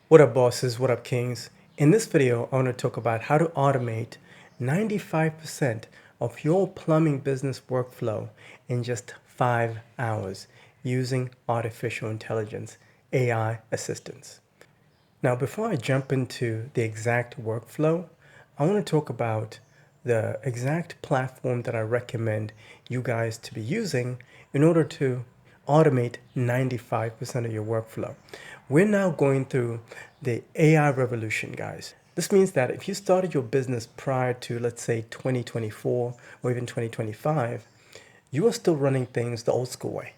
What up, bosses? What up, kings? In this video, I want to talk about how to automate 95% of your plumbing business workflow in just 5 hours using artificial intelligence, AI assistance. Now, before I jump into the exact workflow, I want to talk about the exact platform that I recommend you guys to be using in order to automate 95% of your workflow. We're now going through the AI revolution, guys. This means that if you started your business prior to, let's say, 2024 or even 2025, you are still running things the old school way.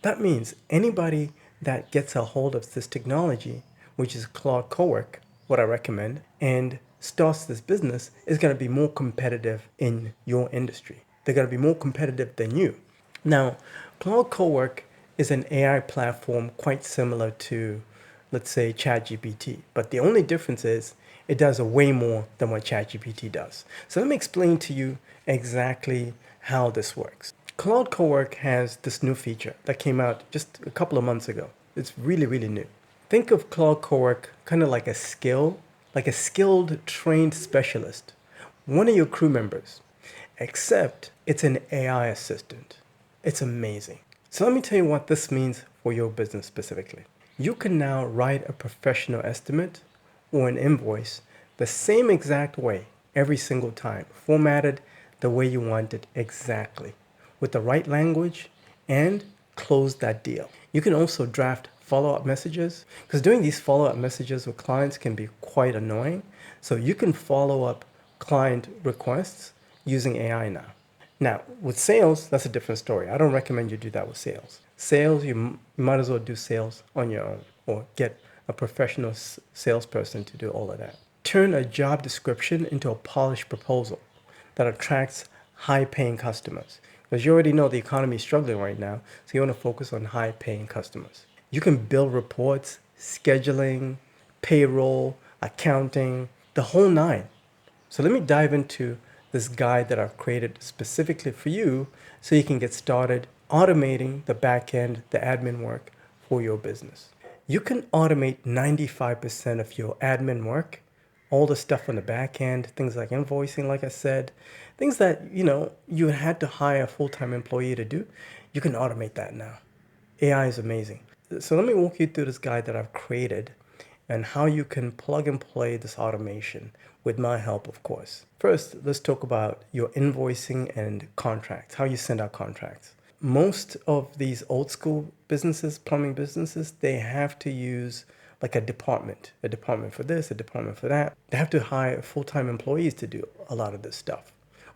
That means anybody that gets a hold of this technology, which is Claude CoWork, what I recommend, and starts this business is going to be more competitive in your industry. They're going to be more competitive than you. Now, Claude CoWork is an AI platform quite similar to, let's say, ChatGPT, but the only difference is it does way more than what ChatGPT does. So let me explain to you exactly how this works. Claude CoWork has this new feature that came out just a couple of months ago. It's really, really new. Think of Claude CoWork kind of like a skilled trained specialist, one of your crew members, except it's an AI assistant. It's amazing. So let me tell you what this means for your business specifically. You can now write a professional estimate or an invoice the same exact way every single time, formatted the way you want it exactly, with the right language, and close that deal. You can also draft follow-up messages, because doing these follow-up messages with clients can be quite annoying. So you can follow up client requests using AI now. Now, with sales, that's a different story. I don't recommend you do that with sales. Sales, you might as well do sales on your own or get a professional salesperson to do all of that. Turn a job description into a polished proposal that attracts high-paying customers. Because you already know the economy is struggling right now, so you want to focus on high-paying customers. You can build reports, scheduling, payroll, accounting, the whole nine. So let me dive into this guide that I've created specifically for you so you can get started automating the back end, the admin work for your business. You can automate 95% of your admin work, all the stuff on the back end, things like invoicing, like I said, things that, you had to hire a full-time employee to do. You can automate that now. AI is amazing. So let me walk you through this guide that I've created and how you can plug and play this automation with my help, of course. First, let's talk about your invoicing and contracts, how you send out contracts. Most of these old school businesses, plumbing businesses, they have to use like a department for this, a department for that. They have to hire full-time employees to do a lot of this stuff.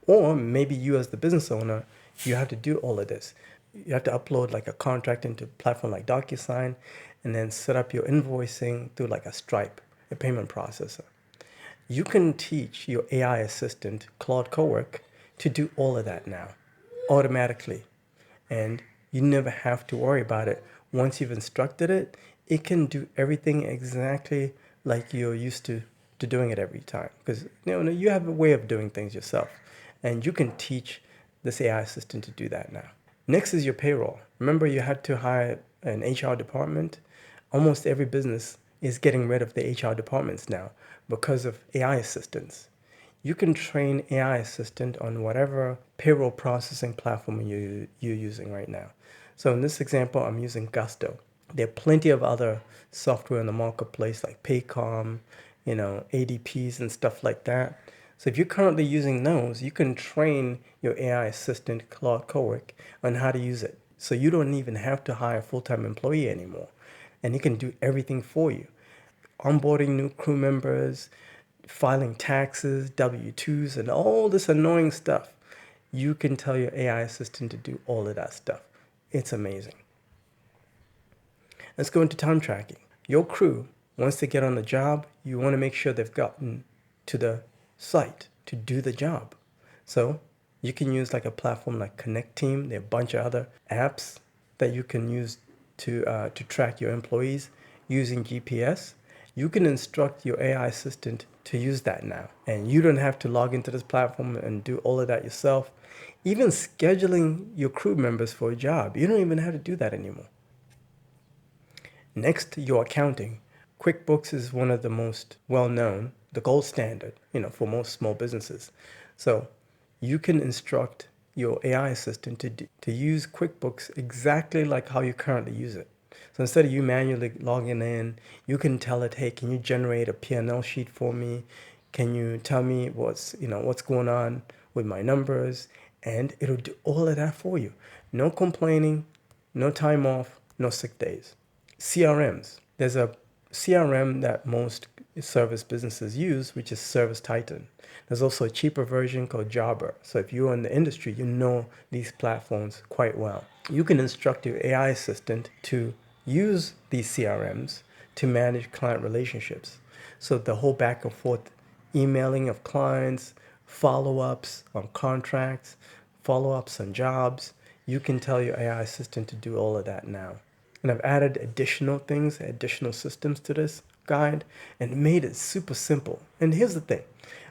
Or maybe you as the business owner, you have to do all of this. You have to upload like a contract into a platform like DocuSign and then set up your invoicing through like a Stripe, a payment processor. You can teach your AI assistant, Claude CoWork, to do all of that now automatically. And you never have to worry about it. Once you've instructed it, it can do everything exactly like you're used to doing it every time. Because you have a way of doing things yourself. And you can teach this AI assistant to do that now. Next is your payroll. Remember, you had to hire an HR department. Almost every business is getting rid of the HR departments now because of AI assistants. You can train AI assistant on whatever payroll processing platform you're using right now. So in this example, I'm using Gusto. There are plenty of other software in the marketplace like Paycom, ADPs and stuff like that. So if you're currently using those, you can train your AI assistant, Claude CoWork, on how to use it. So you don't even have to hire a full-time employee anymore. And it can do everything for you. Onboarding new crew members, filing taxes, W-2s, and all this annoying stuff. You can tell your AI assistant to do all of that stuff. It's amazing. Let's go into time tracking. Your crew, once they get on the job, you want to make sure they've gotten to the site to do the job. So you can use like a platform like Connect Team. There are a bunch of other apps that you can use to track your employees using GPS. You can instruct your AI assistant to use that now. And you don't have to log into this platform and do all of that yourself. Even scheduling your crew members for a job, you don't even have to do that anymore. Next, your accounting. QuickBooks is one of the most well-known, the gold standard, for most small businesses. So you can instruct your AI assistant to use QuickBooks exactly like how you currently use it. So instead of you manually logging in, you can tell it, hey, can you generate a P&L sheet for me? Can you tell me what's going on with my numbers? And it'll do all of that for you. No complaining, no time off, no sick days. CRMs. There's a CRM that most service businesses use, which is Service Titan. There's also a cheaper version called Jobber. So if you're in the industry, you know these platforms quite well. You can instruct your AI assistant to use these CRMs to manage client relationships. So the whole back and forth emailing of clients, follow-ups on contracts, follow-ups on jobs, you can tell your AI assistant to do all of that now. And I've added additional things, additional systems to this guide and made it super simple. And here's the thing.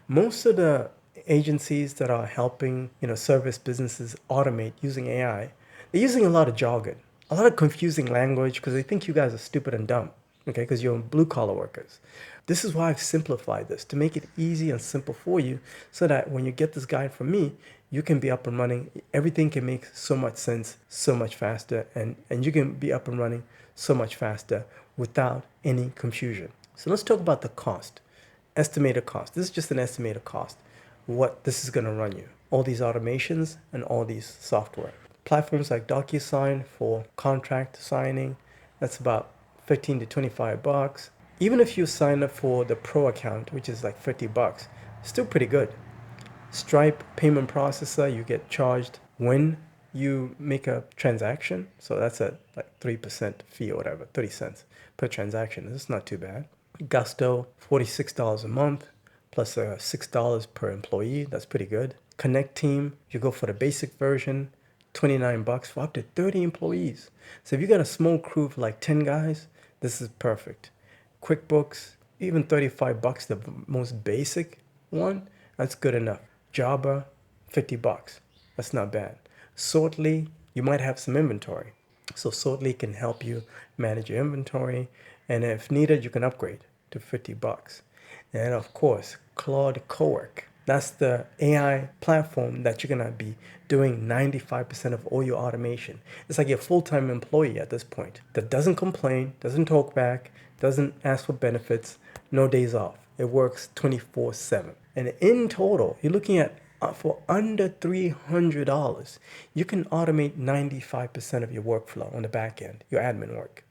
Most of the agencies that are helping, service businesses automate using AI, they're using a lot of jargon, a lot of confusing language because they think you guys are stupid and dumb, okay, because you're blue collar workers. This is why I've simplified this to make it easy and simple for you so that when you get this guide from me, you can be up and running. Everything can make so much sense so much faster, and you can be up and running so much faster without any confusion. So let's talk about the cost. Estimated cost. This is just an estimated cost. What this is going to run you. All these automations and all these software. Platforms like DocuSign for contract signing, that's about 15 to 25 bucks. Even if you sign up for the pro account, which is like 50 bucks, still pretty good. Stripe payment processor, you get charged when you make a transaction. So that's a like 3% fee or whatever, 30 cents per transaction. It's not too bad. Gusto, $46 a month, plus $6 per employee. That's pretty good. Connect Team, you go for the basic version, 29 bucks for up to 30 employees. So if you got a small crew of like 10 guys, this is perfect. QuickBooks, even 35 bucks, the most basic one, that's good enough. Jabber, 50 bucks. That's not bad. Sortly, you might have some inventory. So Sortly can help you manage your inventory. And if needed, you can upgrade to 50 bucks. And of course, Claude CoWork. That's the AI platform that you're going to be doing 95% of all your automation. It's like your full-time employee at this point that doesn't complain, doesn't talk back, doesn't ask for benefits, no days off. It works 24/7. And in total, you're looking at for under $300, you can automate 95% of your workflow on the back end, your admin work.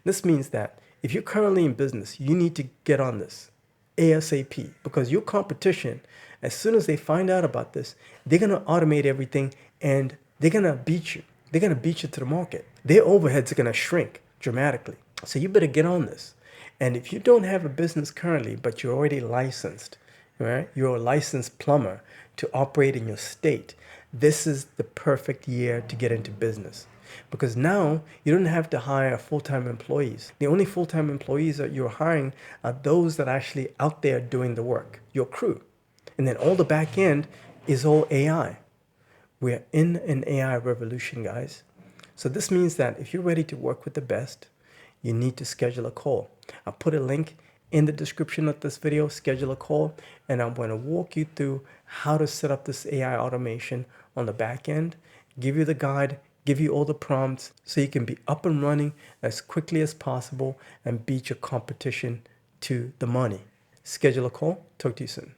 This means that if you're currently in business, you need to get on this ASAP because your competition, as soon as they find out about this, they're going to automate everything and they're going to beat you. They're going to beat you to the market. Their overheads are going to shrink dramatically. So you better get on this. And if you don't have a business currently, but you're already licensed, right? You're a licensed plumber to operate in your state, this is the perfect year to get into business. Because now you don't have to hire full-time employees. The only full-time employees that you're hiring are those that are actually out there doing the work, your crew. And then all the back end is all AI. We're in an AI revolution, guys. So this means that if you're ready to work with the best, you need to schedule a call. I'll put a link in the description of this video, schedule a call, and I'm going to walk you through how to set up this AI automation on the back end, give you the guide, give you all the prompts so you can be up and running as quickly as possible and beat your competition to the money. Schedule a call. Talk to you soon.